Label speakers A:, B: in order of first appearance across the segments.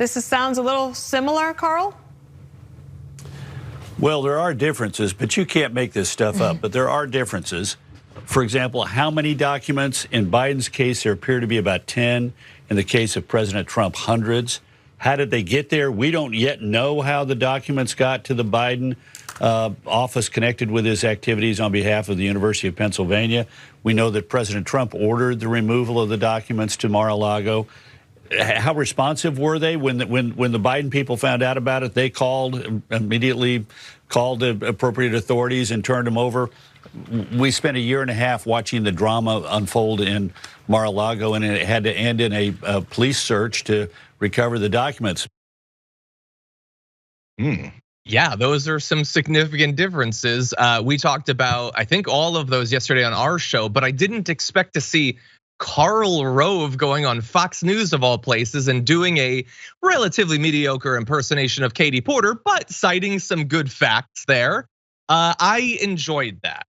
A: sounds a little similar, Karl?
B: Well, there are differences, but you can't make this stuff up. But there are differences. For example, how many documents? In Biden's case, there appear to be about 10. In the case of President Trump, hundreds. How did they get there? We don't yet know how the documents got to the Biden office connected with his activities on behalf of the University of Pennsylvania. We know that President Trump ordered the removal of the documents to Mar-a-Lago. How responsive were they when the Biden people found out about it? They immediately called the appropriate authorities and turned them over. We spent a year and a half watching the drama unfold in Mar-a-Lago, and it had to end in a police search to recover the documents.
C: Yeah, those are some significant differences. We talked about, I think, all of those yesterday on our show, but I didn't expect to see Karl Rove going on Fox News of all places and doing a relatively mediocre impersonation of Katie Porter, but citing some good facts there. I enjoyed that.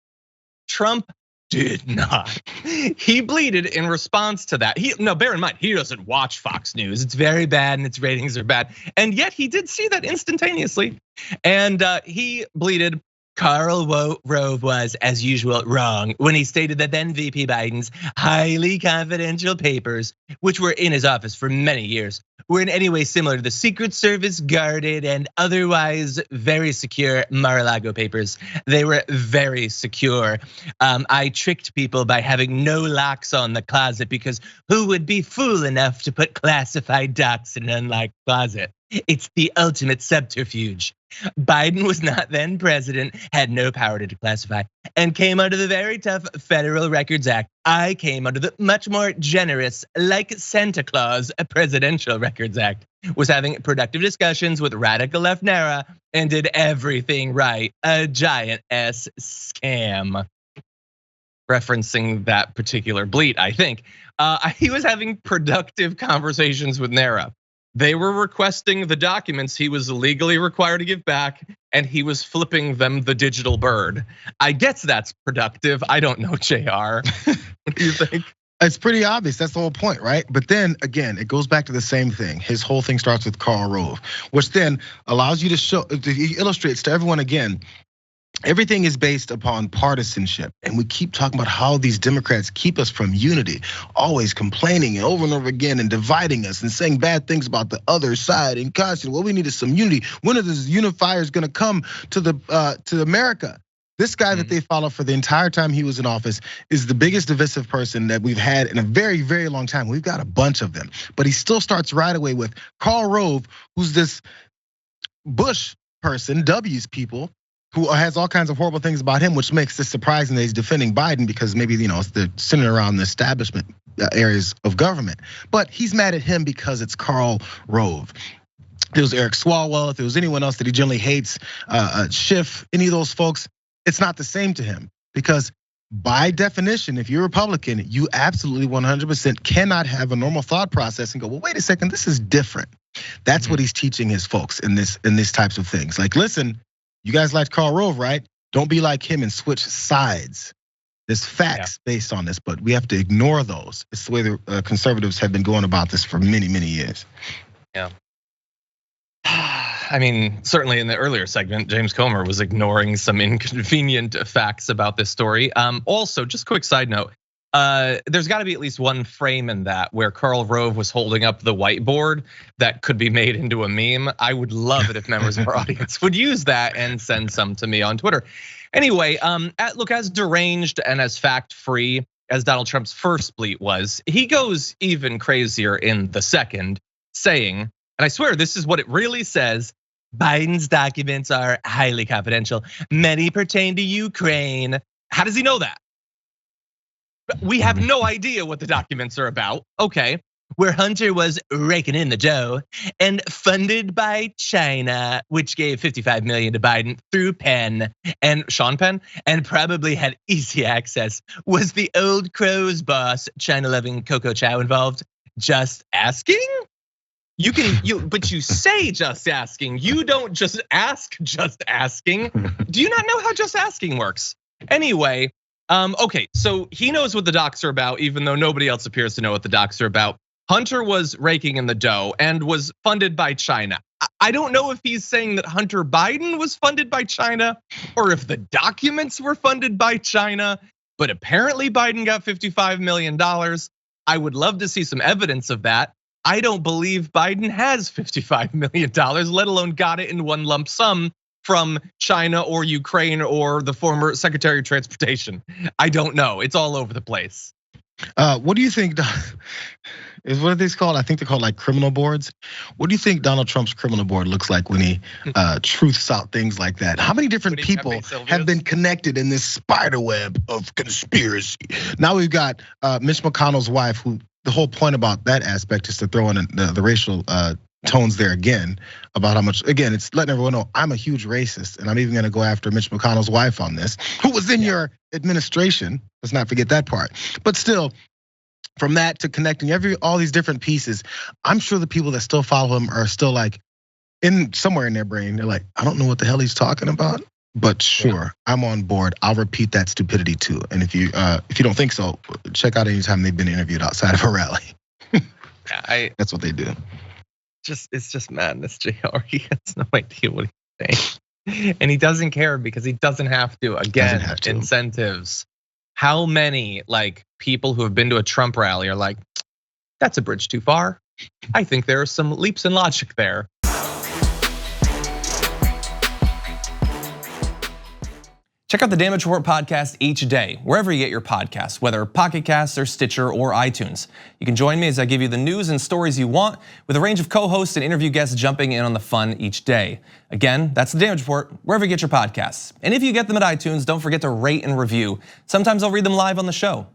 C: Trump did not. He bleated in response to that. Now, bear in mind, he doesn't watch Fox News. It's very bad and its ratings are bad. And yet he did see that instantaneously. And he bleated, Karl Rove was, as usual, wrong when he stated that then VP Biden's highly confidential papers, which were in his office for many years, were in any way similar to the Secret Service guarded and otherwise very secure Mar-a-Lago papers. They were very secure. I tricked people by having no locks on the closet because who would be fool enough to put classified docs in an unlocked closet? It's the ultimate subterfuge. Biden was not then president, had no power to declassify, and came under the very tough Federal Records Act. I came under the much more generous, like Santa Claus, a Presidential Records Act. Was having productive discussions with radical left NARA and did everything right. A giant S scam. Referencing that particular bleat, I think. He was having productive conversations with NARA. They were requesting the documents he was legally required to give back, and he was flipping them the digital bird. I guess that's productive. I don't know, JR. What do you think?
D: It's pretty obvious. That's the whole point, right? But then again, it goes back to the same thing. His whole thing starts with Karl Rove, which then allows you to show, he illustrates to everyone again, everything is based upon partisanship. And we keep talking about how these Democrats keep us from unity, always complaining and over again and dividing us and saying bad things about the other side and constantly, what we need is some unity. When are these unifiers gonna come to America? This guy that they follow for the entire time he was in office is the biggest divisive person that we've had in a very, very long time. We've got a bunch of them, but he still starts right away with Karl Rove, who's this Bush person, W's people, who has all kinds of horrible things about him, which makes this surprising that he's defending Biden because maybe it's the centered around the establishment areas of government. But he's mad at him because it's Karl Rove. If it was Eric Swalwell, if it was anyone else that he generally hates, Schiff, any of those folks, it's not the same to him because by definition, if you're a Republican, you absolutely 100% cannot have a normal thought process and go, well, wait a second, this is different. That's what he's teaching his folks in these types of things. Like, listen, you guys like Karl Rove, right? Don't be like him and switch sides. There's facts based on this, but we have to ignore those. It's the way the conservatives have been going about this for many, many years.
C: Yeah. I mean, certainly in the earlier segment, James Comer was ignoring some inconvenient facts about this story. Also, just quick side note, there's gotta be at least one frame in that where Karl Rove was holding up the whiteboard that could be made into a meme. I would love it if members of our audience would use that and send some to me on Twitter. Anyway, look, as deranged and as fact-free as Donald Trump's first bleat was, he goes even crazier in the second, saying, and I swear this is what it really says, Biden's documents are highly confidential. Many pertain to Ukraine. How does he know that? We have no idea what the documents are about. Okay, where Hunter was raking in the dough and funded by China, which gave 55 million to Biden through Penn and Sean Penn, and probably had easy access. Was the old crow's boss, China-loving Coco Chow, involved? Just asking? But you say just asking. You don't just ask just asking. Do you not know how just asking works? Anyway, okay, so he knows what the docs are about, even though nobody else appears to know what the docs are about. Hunter was raking in the dough and was funded by China. I don't know if he's saying that Hunter Biden was funded by China or if the documents were funded by China, but apparently Biden got $55 million. I would love to see some evidence of that. I don't believe Biden has $55 million, let alone got it in one lump sum from China or Ukraine or the former Secretary of Transportation. I don't know. It's all over the place.
D: What do you think is what are these called? I think they're called like criminal boards. What do you think Donald Trump's criminal board looks like when he truths out things like that? How many different people have been connected in this spider web of conspiracy? Now we've got Mitch McConnell's wife, who the whole point about that aspect is to throw in the racial tones there again about how much, again, it's letting everyone know I'm a huge racist and I'm even gonna go after Mitch McConnell's wife on this, who was in your administration. Let's not forget that part. But still, from that to connecting all these different pieces, I'm sure the people that still follow him are still like somewhere in their brain, they're like, I don't know what the hell he's talking about. But sure, I'm on board. I'll repeat that stupidity too. And if you don't think so, check out any time they've been interviewed outside of a rally. That's what they do.
C: It's just madness, JR. He has no idea what he's saying. And he doesn't care because he doesn't have to. Again, incentives. How many like people who have been to a Trump rally are like, that's a bridge too far? I think there are some leaps in logic there.
E: Check out the Damage Report podcast each day, wherever you get your podcasts, whether Pocket Casts or Stitcher or iTunes. You can join me as I give you the news and stories you want, with a range of co-hosts and interview guests jumping in on the fun each day. Again, that's the Damage Report, wherever you get your podcasts. And if you get them at iTunes, don't forget to rate and review. Sometimes I'll read them live on the show.